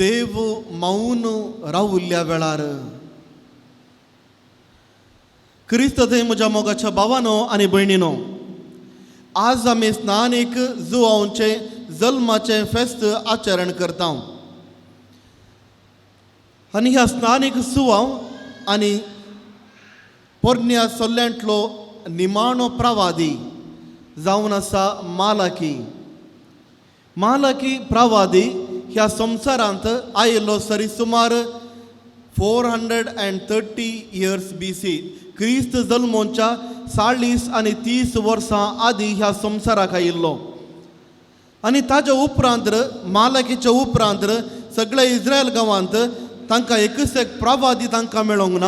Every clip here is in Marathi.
देव मौन रावुल्ल्या वेळार क्रिस्त थंय म्हज्या मोगाच्या भावानो आनी भयणीनो, आज आमी स्नानीक जुवांचे जल्माचे फेस्त आचरण करता. आनी ह्या स्नानीक सुवांव आनी पोरन्या सोल्ल्यांतलो निमाणो प्रवादी जावन आसा मालाकी. मालाकी प्रवादी ह्या संवसारांत आयिल्लो सरी सुमार 430 इयर्स BC. क्रिस्त जल्मोवच्या 40 आनी 30 वर्सां आदी ह्या संवसाराक आयिल्लो. आनी ताच्या उपरांत मालाकीच्या उपरांत सगळे इस्रायल गांवांत तांकां एकच एक प्रवादी तांकां मेळोंक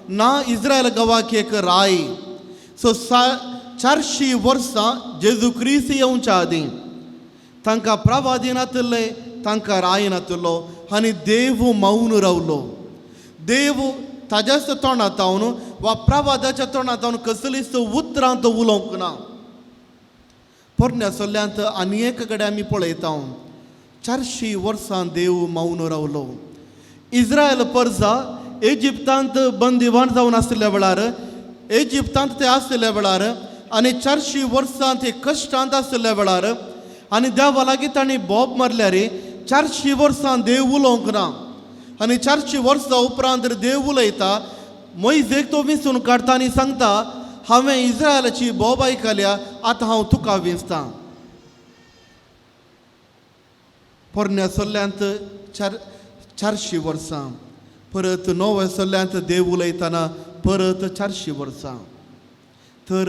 ना इस्रायल गांवाक एक राय. सो 400 वर्सां जेजू क्रिस्त येवच्या आदीं तांकां प्रवादी नातले, तांकां राय नातलो आनी देव मौन रावलो. देव ताज्याच तोंडांतावन वा प्रवादाच्या तोंडांतावन कसलीच उतरां तो उलोवंक ना. पोरन्या सोल्ल्यांत आनी एक कडेन आमी पळयता 400 वर्सां देव मौन रावलो. इस्रायल परजा इजिप्तांत बंदिवान जावन आसल्या वेळार, इजिप्तांत ते आसल्या वेळार आनी 400 वर्सां ते कश्टांत आसल्या वेळार आनी देवा लागीं तांणी बोब मारल्यार 400 वर्सां देव उलोवंक ना. आनी 400 वर्सां उपरांत देव उलयता, मोइजेक तो विंचून काडटा आनी सांगता, हांवें इस्रायलाची बोब आयकल्या, आतां हांव तुका विंचतां. पोरन्या सोल्ल्यांत 400 वर्सां, परत नव्या सोल्ल्यांत देव उलयतना परत 400 वर्सां. तर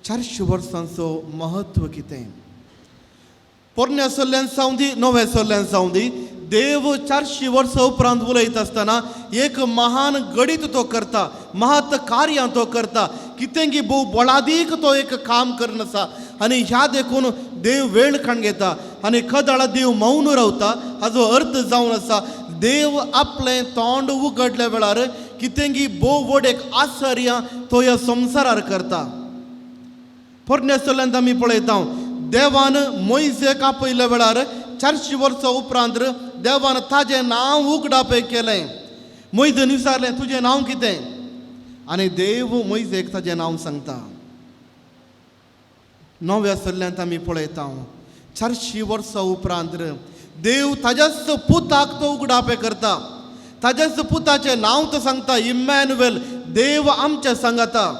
400 वर्सांचो महत्व कितें? पोरन्या सोल्ल्यान सावंदी नव्या सोल्ल्यान सावंदी देव 400 वर्सां उपरांत उलयता आसतना एक महान गडीत तो करता, महत् कार्यां तो करता. कितें की भोव बळादीक तो एक काम करन आसा. आनी ह्या देखून देव वेळ काण घेता आनी खदाळा देव मौन रावता. हाजो अर्थ जावन आसा देव आपलें तोंड उगडल्या वेळार कितें की भोव व्हड एक आश्चर्यां तो ह्या संवसारार करता. पोरन्या सोल्ल्यांत आमी पळयता देवान मोइजेक आपयल्या वेळार 400 वर्सां उपरांत देवान ताजें नांव उगडाप केलें. मोइजेन विचारलें, तुजें नांव कितें? आनी देव मोइजेक ताजें नांव सांगता. नव्या सोल्ल्यांत आमी पळयता 400 वर्सां उपरांत देव ताज्याच पुताक तो उगडाप करता. ताज्याच पुताचें नांव तो सांगता, इम्मॅन्युएल, देव आमच्या सांगाता.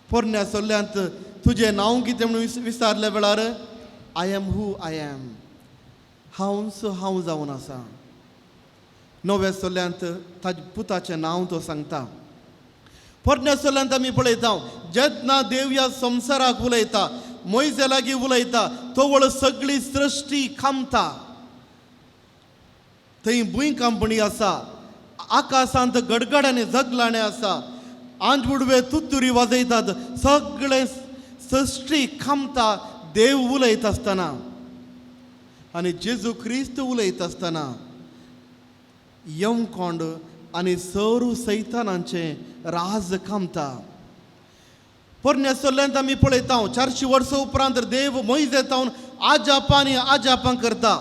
पोरन्या सोल्ल्यांत तुजें नांव कितें म्हणून विचारल्या वेळार I am who I am, हांव जावन आसा. नव्या सोल्ल्यांत ताज्या पुताचें नांव तो सांगता. पोरन्या सोल्ल्यांत आमी पळयता जेन्ना देव ह्या संवसाराक उलयता, मोइजे लागीं उलयता, तो वळ सगळी सृश्टी खामता. थंय भुंयकांपणी आसा, आकाशांत गडगडांनी जगलाणें आसा, आंजवडवे तुत्तुरी वाजयतात, सगळें सृश्टी खामता देव उलयता आसतना. आनी जेजू क्रिस्त उलयता आसतना यमकोंड आनी सरू सैतानांचें राज खामता. पोरन्या सोल्ल्यांत आमी पळयता 400 वर्सां उपरांत देव मोइजे तावन आजापां करता.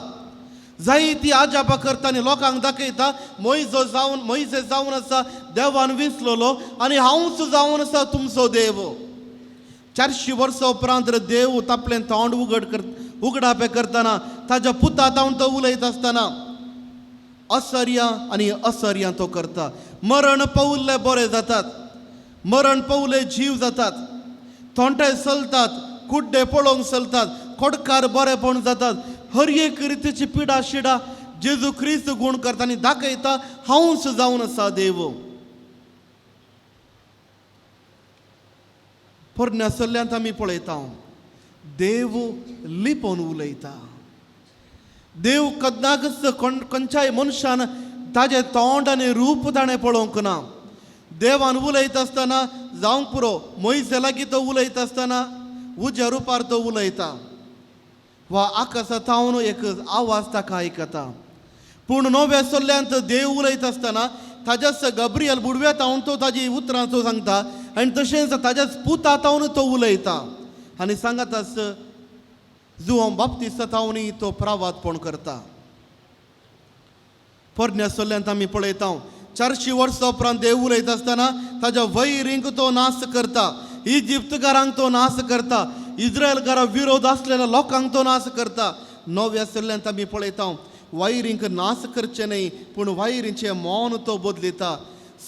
जायतीं आजापां करता आनी लोकांक दाखयता, मोइजे जावन आसा देवान विंचलोलो आनी हांवच जावन आसा तुमचो देव. 400 वर्सां उपरांत देव आपलें तोंड उगडापे करतना ताज्या पुता तावन तो उलयता आसतना आश्चर्यां आनी आश्चर्यां तो करता. मरण पावुल्ले बरे जातात, मरण पावले जीव जातात, थोंटे चलतात, कुड्डे पळोवंक चलतात, खोडकार बरेपण जातात. हर एक रितीची पिडा शिडा जेजू क्रिस्त गूण करता आनी दाखयता, हांवच जावन आसा देव. पोरन्या सोल्ल्यांत आमी पळयता देव लिपोवन उलयता. देव कदाच खंयच्याय मनशान ताजें तोंड आनी रूप ताणें पळोवंक ना. देवान उलयता आसतना जावंक पुरो, मोइजे लागीं तो उलयता आसतना उज्या रुपार तो उलयता वा आकाशांतावन एक आवाज ताका आयकता. पूण नव्या सोल्ल्यांत देव उलयता आसतना ताज्याच गब्रियल बुडव्यातावन तो ताजी उतरां तो सांगता आनी तशेंच ताज्याच पुतातावन तो उलयता आनी सांगात जुवांव बाप्तिस्तातावनय तो प्रवादपण करता. पोरण्यासोल्ल्यांत आमी पळयता 400 वर्सां उपरांत देव उलयत आसतना ताज्या वैरींक तो नाश करता, इजिप्तकारांक तो नाश करता, इस्रायलकारा विरोध आसलेल्या लोकांक तो नाश करता. नव्या सल्ल्यांत आमी पळयता वैरींक नाश करचे न्ही पूण वैरींचे मौन तो बदलिता.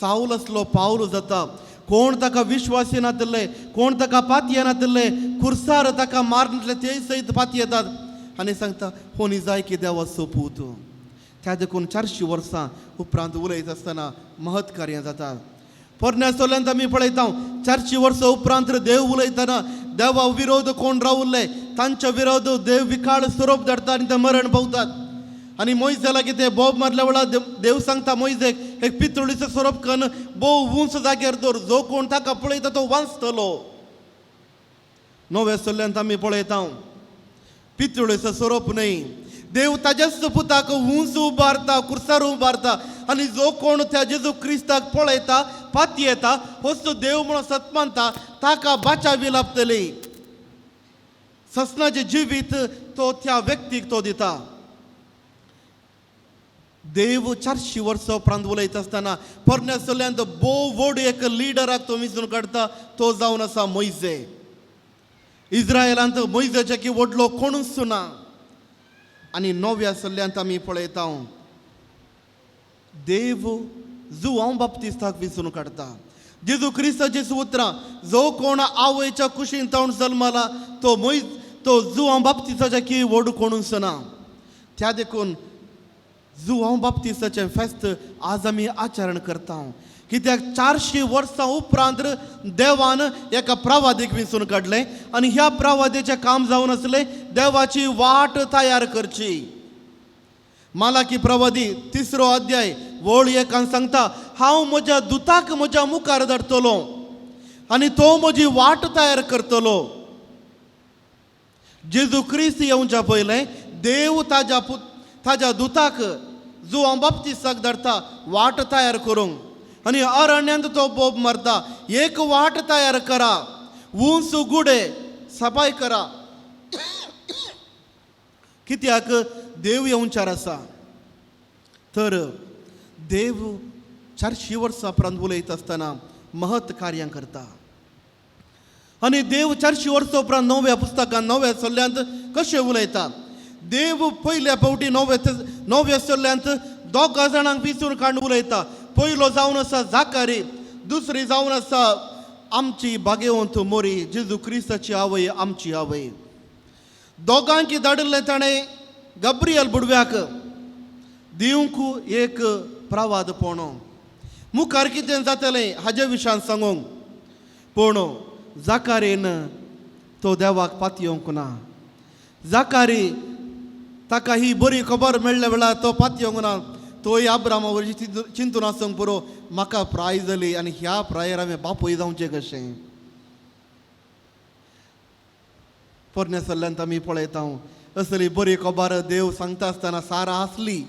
साऊल असलो पावल जाता. कोण ताका विश्वास येनातले, कोण ताका पाती येनातले, खुर्सार ताका मारनातले ते सयत पाती येतात आनी सांगता कोणी जाय की देवा सोपू तूं. त्या देखून 400 वर्सां उपरांत उलयत आसतना महत् कार्य जाता. पोरण्यासोल्ल्यांत आमी पळयता 400 वर्सां उपरांत देव उलयतना देवा विरोध कोण रावल्ले तांच्या विरोध देव विकाळ स्वरूप धाडटा आनी ते मरण पावतात. आनी मोइजेला कितें बोब मारल्या वेळार देव सांगता मोइजेक एक पितळीचो स्वरूप कन्न बोव उंच जाग्यार दवर, जो कोण ताका पळयता तो वाचतलो. नव्या सल्ल्यांत आमी पळयता पितळीचो स्वरूप न्ही, देव ताच्याच पुताक उंच उबारता, खुर्सार उबारता आनी जो कोण त्या जेजू क्रिस्ताक पळयता पाती येता होच देव म्हणून सत्मानता ताका बाचावी लाभतली. ससनाचें जिवीत तो त्या व्यक्तीक तो दिता. देव 400 वर्सां उपरांत उलयत आसतना पोरण्यासोल्ल्यांत बोव व्हड एक लिडराक तो विंचून काडटा. तो जावन आसा मोइजे. इस्रायलांत मोइजेचे की व्हडलो कोणूच ना. आनी नव्या सल्ल्यांत आमी पळयता देव जुआंव बाप्तिस्ताक विंचून काडटा. जेजू क्रिस्ताची उतरां जो कोण आवयच्या कुशीन जावन जल्मला तो जुआंव बाप्तिस्ताचे की व्हड कोणूच ना. त्या देखून जुआंव बाप्तिस्ताचें फेस्त आज आमी आचरण करता. कित्याक 400 वर्सां उपरांत देवान एका प्रवादीक विंचून काडलें आनी ह्या प्रवादीचें काम जावन आसलें देवाची वाट तयार करची. मालाकी प्रवादी 3रो अध्याय वळ 1 सांगता हांव म्हज्या दुताक म्हज्या मुखार धाडटलो आनी तो म्हजी वाट तयार करतलो. जेजू क्रिस्त येवच्या पयलें देव ताज्या दुताक जुआंव बाप्तिस्ताक धाडटा वाट तयार करूंक. आनी अरण्यांत तो बोब मारता एक वाट तयार करा, उंच गुडे सफाई करा. कित्याक देव येवचार आसा. तर देव 400 वर्सां उपरांत उलयत आसतना महत् कार्यां करता. आनी देव 400 वर्सां उपरांत नव्या पुस्तकांत नव्या सल्ल्यांत कशें उलयता. देव पयल्या फावटी नव्या सल्ल्यांत 2 जाणांक विंचून काडून उलयता. पयलो जावन आसा जाकारी, दुसरी जावन आसा आमची भाग्यवंत मोरी जेजू क्रिस्ताची आवय आमची आवय. दोगांकी धाडिल्लें ताणें गब्रियल बुडव्याक दिवंक एक प्रवाद पोणो. मुखार कितें जातलें हाजे विशयान सांगूंक. पूण जाकारेन तो देवाक पाती येवंक ना. जाकारी ताका ही बरी खबर मेळ्ळ्या वेळार तो पाती येवंक ना. तोय अब्रामा वरची चिंतून आसंक पुरो म्हाका प्राय जाली आनी ह्या प्रायर हांवें बापूय जावचें कशें. पोरण्या सल्ल्यांत आमी पळयता असली बरी खबर देव सांगता आसतना सारा आसली.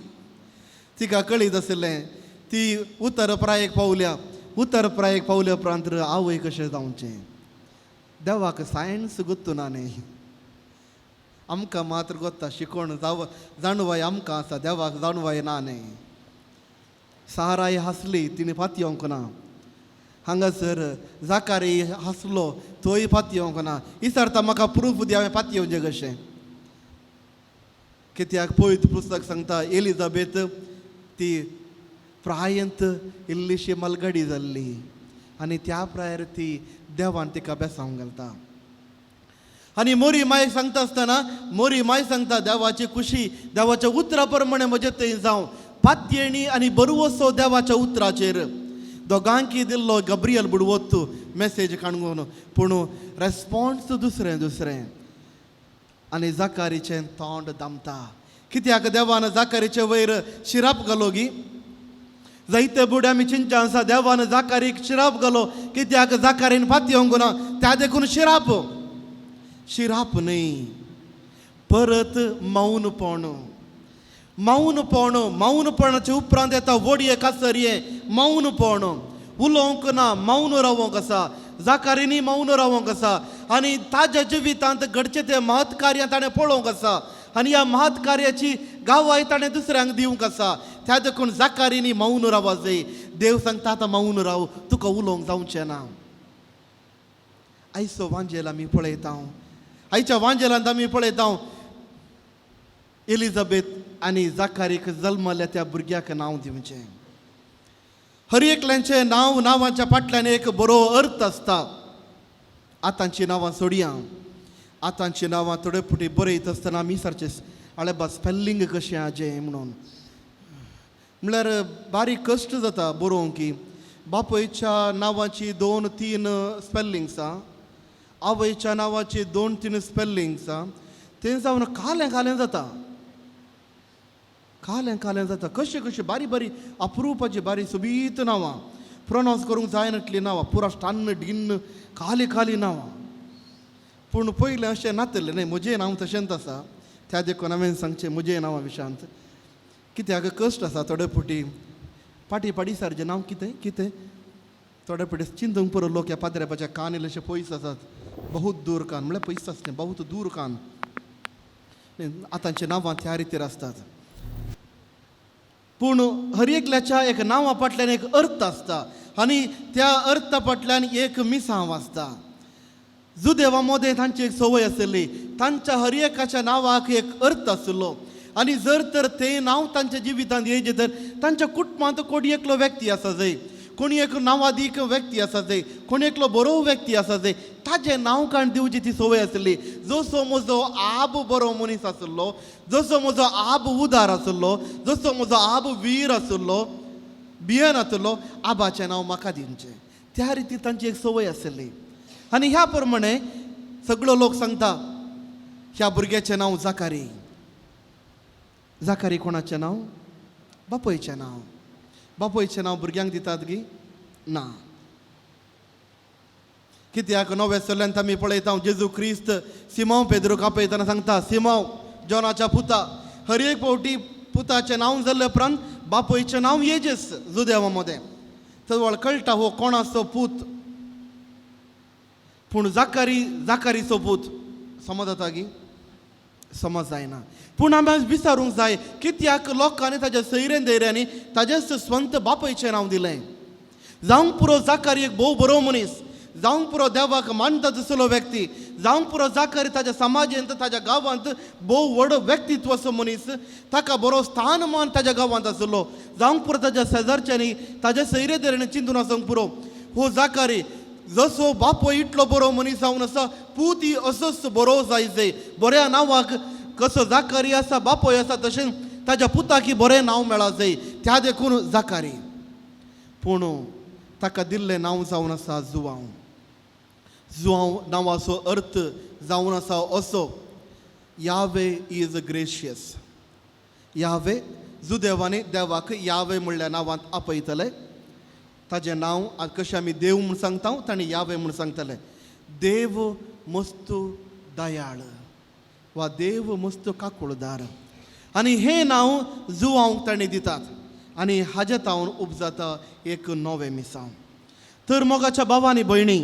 तिका कळीत आसलें ती उत्तर प्रायेक पावल्या. उत्तर प्रायेक पावल्या उपरांत आवय कशें जावचें. देवाक सायन्स गुत्तू ना न्ही. आमकां मात्र गोत्ता शिकोण जाणवाय आमकां आसा, देवाक जाणवाय ना न्ही. साराय हासली तिणें पाती येवंक ना. हांगासर जाकारी हासलो तोय पाती येवंक ना. विचारता म्हाका प्रूफ दी हांवें पाती येवचें कशें. कित्याक पळयत पुस्तक सांगता एलिझाबेथ ती प्रायंत इल्लीशी मलगडी जाल्ली आनी त्या प्रायर ती देवान तिका बेसांवंक घालता. आनी मोरी माय सांगता आसतना मोरी माय सांगता देवाची खुशी देवाच्या उतरा प्रमाणे म्हजे थंय जावं. पातयेणी आनी बरवसो देवाच्या उतराचेर दोगांकी दिल्लो गब्रियल बुडवत मेसेज काणून पूण रेस्पॉन्स दुसरें आनी जाकारीचें तोंड दामता. कित्याक देवान जाकारीचे वयर शिराप घालो गी. जायते बुडे आमी चिंचा आसा देवान जाकारीक शिराप घालो कित्याक जाकारीन पाती येवंक ना. त्या देखून शिराप न्ही परत मौनपणाचे उपरांत येता व्हडये कासरये मौनपण. उलोवंक ना मौन रावंक आसा. जाकारीनी मौन रावंक आसा आनी ताज्या जिवितांत घडचे ते महत् कार्य ताणें पळोवंक आसा आनी ह्या महत् कार्याची गावाय ताणें दुसऱ्यांक दिवंक आसा. त्या देखून जाकारीनी मौन रावाजे. देव सांगता आता मौन राव, तुका उलोवंक जावचें ना. आयचो वांजेल आमी पळयता, आयच्या वांजेलांत आमी पळयता एलिझाबेथ आनी जाकारीक जल्मल्या त्या भुरग्याक नांव दिवचें. हर एकल्यांचें नांवाच्या फाटल्यान एक बरो अर्थ आसता. आतांची नांवां सोडया, आतांची नांवां थोडे फुटी बरयत आसतना आमी सारचे आळे बा स्पेलिंग कशें आजें म्हणून म्हळ्यार बारीक कश्ट जाता बरोवंक की बापयच्या नांवाची 2-3 स्पेलिंग्स आहा, आवयच्या नांवाची 2-3 स्पेलिंग्स आहा. तें जावन कालें जाता, कालें जाता. कशी बारी अप्रुपाची बारी सोबीत नांवां, प्रोनावंस करूंक जायनातलीं नांवां, पुरा स्टान्न डिन्न खाली नांवां. पूण पयलें अशें नातलें न्हय. म्हजें नांव तशेंच आसा, त्या देखून हांवें सांगचें म्हजें नांवा विशयांत. कित्याक कश्ट आसा थोडे फुटी. पाटी सारचें नांव कितें थोडे फुटी चिंतूंक पुरो लोक ह्या पाद्रेपाच्या कान इल्लेशे पयस आसात. बहुत दूर कान म्हळ्यार पयस आसलें, बहुत दूर कान. आतांची नांवां त्या रितीर आसतात. पूण हर एकल्याच्या एक नांवा फाटल्यान एक अर्थ आसता आनी त्या अर्था फाटल्यान एक मिसांव आसता. जुदेवा मोदें तांची एक संवय आसली, तांच्या हर एकाच्या नांवाक एक अर्थ आसलो. आनी जर तर तें नांव तांच्या जिवितांत येयचें तर तांच्या कुटुंबांत कोणी एकलो व्यक्ती आसा जाय, कोणी एक नांवादीक व्यक्ती आसा जाय, कोणी एकलो बरो व्यक्ती आसा जाय, ताजें नांव काण दिवची ती संवय आसली. जसो म्हजो आब बरो मनीस आसलो, जसो म्हजो आब उदार आसलो, जसो म्हजो आब वीर आसलो, भियन आसलो, आबाचें नांव म्हाका दिवचें. त्या रितीन तांची एक संवय आसली. आनी ह्या प्रमाणे सगळो लोक सांगता ह्या भुरग्याचें नांव जाकारी. जाकारी कोणाचें नांव? बापयचें नांव. बापयचें नांव भुरग्यांक दितात गी ना. कित्याक नव्या सल्ल्यांत आमी पळयता जेजू क्रिस्त सिमोव पेद्रूक आपयतना सांगता, सिमोव जॉनाच्या पुता. हर एक फावटी पुताचें नांव जाल्ले उपरांत बापयचें नांव येजेस जुदेवा मोदें. थंय कळटा हो कोणाचो पूत. पूण जाकारीचो पूत समज जाता गी? समज जायना. पूण आमी विचारूंक जाय कित्याक लोकांनी ताच्या सैरेन धैर्यांनी ताजेच स्वंत बापयचें नांव दिलें. जावंक पुरो जाकारी एक भोव बरो मनीस, जावंक पुरो देवाक मानता तसलो व्यक्ती, जावंक पुरो जाकारी ताच्या समाजांत ताच्या गांवांत भोव व्हड व्यक्तित्व असो मनीस, ताका बरो स्थानमान ताच्या गांवांत आसलो. जावंक पुरो ताच्या शेजारच्यांनी ताच्या सैरे धैर्यांनी चिंतून आसोंक पुरो हो जाकारी जसो बापोय इतलो बरो मनीस जावन आसा, पूती असोच बरो जायचे. बऱ्या नांवाक कसो जाकारी आसा, बापोय आसा, तशें ताच्या पुताकी बरें नांव मेळा जाय. त्या देखून जाकारी. पूण ताका दिल्लें नांव जावन आसा जुवांव. जुवांव नांवाचो अर्थ जावन आसा असो, यावे इज ग्रेशियस. यावे जुदेवानी देवाक यावे म्हणल्या नांवांत आपयतले. ताजें नांव कशें आमी देव म्हूण सांगता, ताणें यावे म्हूण सांगतले. देव मस्त दयाळ वा देव मस्त काकुळदार. आनी हें नांव जुवांवक ताणें दितात. आनी हाजे तावन उपजाता एक नवें मिसांव. तर मोगाच्या भावांनी भयणी,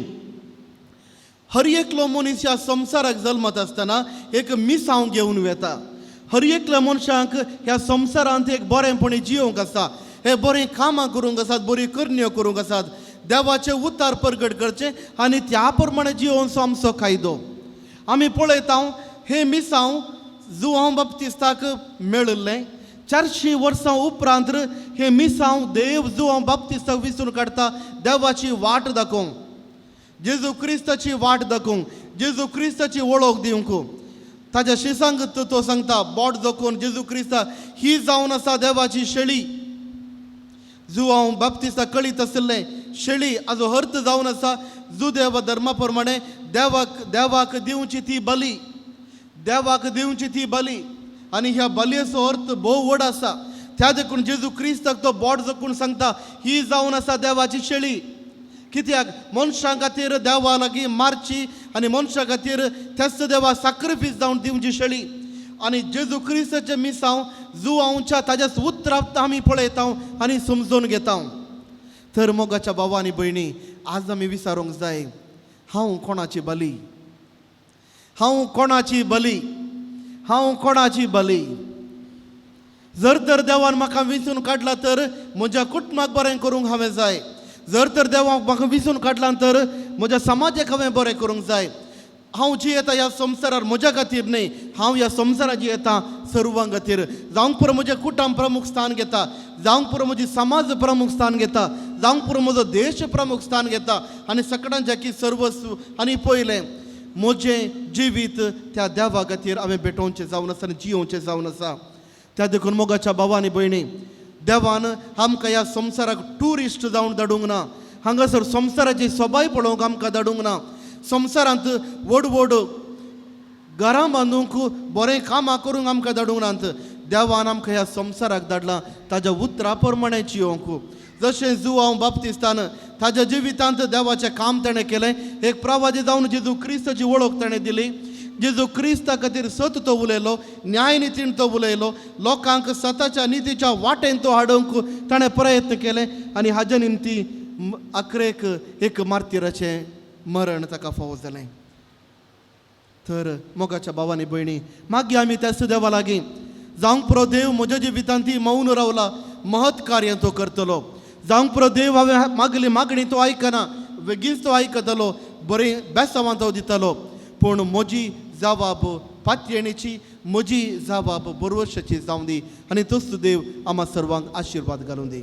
हर एकलो मनीस ह्या संवसाराक जल्मत आसतना एक मिसांव घेवन येता. हर एकल्या मनशाक ह्या संवसारांत एक बरेंपणी जियोंक आसा, हे बरें कामां करूंक आसात, बरी करण्यो करूंक आसात, देवाचें उतार प्रगट करचें आनी त्या प्रमाणे जियोवचो आमचो कायदो. आमी पळयता हे मिसांव जुवांव बाप्तिस्ताक मेळिल्लें. 400 वर्सां उपरांत हे मिसांव देव जुवांव बाप्तिस्ताक विसरून काडटा देवाची वाट दाखोवंक, जेजू क्रिस्ताची वाट दाखोवंक, जेजू क्रिस्ताची वळख दिवंक. ताच्या शिसांक तो सांगता बोट जोखून जेजू क्रिस्ता ही जावन आसा देवाची शेळी. जुवांव बाप्तिस्ताक कळीत आशिल्लें शेळी हाजो अर्थ जावन आसा जुदेव धर्मा प्रमाणे देवाक दिवची ती बली, देवाक दिवची ती बली. आनी ह्या बलयेचो अर्थ भोव व्हड आसा. त्या देखून जेजू क्रिस्ताक तो बोट जोखून सांगता ही जावन आसा देवाची शेळी. कित्याक मनशां खातीर देवा लागीं मारची आनी मनशां खातीर त्याच देवा सॅक्रिफीस जावन दिवची शेळी. आनी जेजू क्रिस्ताचें मिसांव जुवांवच्या ताच्याच उतरांत आमी पळयता आनी समजून घेता. तर मोगाच्या भावांनी भयणी, आज आमी विचारूंक जाय, हांव कोणाची बली? हांव कोणाची बली? हांव कोणाची बली? जर तर देवान म्हाका विंचून काडला तर म्हज्या कुटुंबाक बरें करूंक हांवें जाय. जर तर देवाक म्हाका विंचून काडला तर म्हज्या समाजाक हांवें बरें करूंक जाय. हांव जियेता ह्या संवसारार म्हज्या खातीर न्ही, हांव ह्या संवसारात जियेता सर्वां खातीर. जावंक पुरो म्हजें कुटुंब प्रमुख स्थान घेता, जावंक पुरो म्हजी समाज प्रमुख स्थान घेता, जावंक पुरो म्हजो देश प्रमुख स्थान घेता. आनी सगळ्यांच्या की सर्वस्व आनी पयलें म्हजें जिवीत त्या देवा खातीर हांवें भेटोवचें जावन आसा आनी जियोवचें जावन आसा. त्या देखून मोगाच्या भावा आनी भयणी, देवान आमकां ह्या संवसाराक ट्युरिस्ट जावन धाडूंक ना. हांगासर संवसाराची सोबाय पळोवंक आमकां धाडूंक ना. संवसारांत व्हड व्हड घरां बांदूंक बरें कामां करूंक आमकां धाडूंक नात. देवान आमकां ह्या संवसाराक धाडलां ताज्या उतरा प्रमाणे जियोवंक. जशें जुआंव बाप्तिस्तान ताज्या जिवितांत देवाचें काम ताणें केलें. एक प्रवादी जावन जेजू क्रिस्ताची वळख ताणें दिली. जेजू क्रिस्ता खातीर सत तो उलयलो, न्याय नितीन तो उलयलो, लोकांक सताच्या नितीच्या वाटेन तो हाडूंक ताणें प्रयत्न केले. आनी हाजे निमती अकरेक एक मार्तिराचें मरण ताका फावो जालें. तर मोगाच्या भावांनी भयणी, मागीर आमी त्याच देवा लागीं जावंक पुरो देव म्हज्या जिवितांत ती मौन रावला, महत् कार्य तो करतलो. जावंक पुरो देव हांवें मागली मागणी तो आयकना, बेगीन तो आयकतलो, बरी बेसांवां तो दितलो. पूण म्हजी जबाब पातयेणीची, म्हजी जबाब बरोवशाची जावं दी. आनी तोच देव आम्हा सर्वांक आशिर्वाद घालूं दी.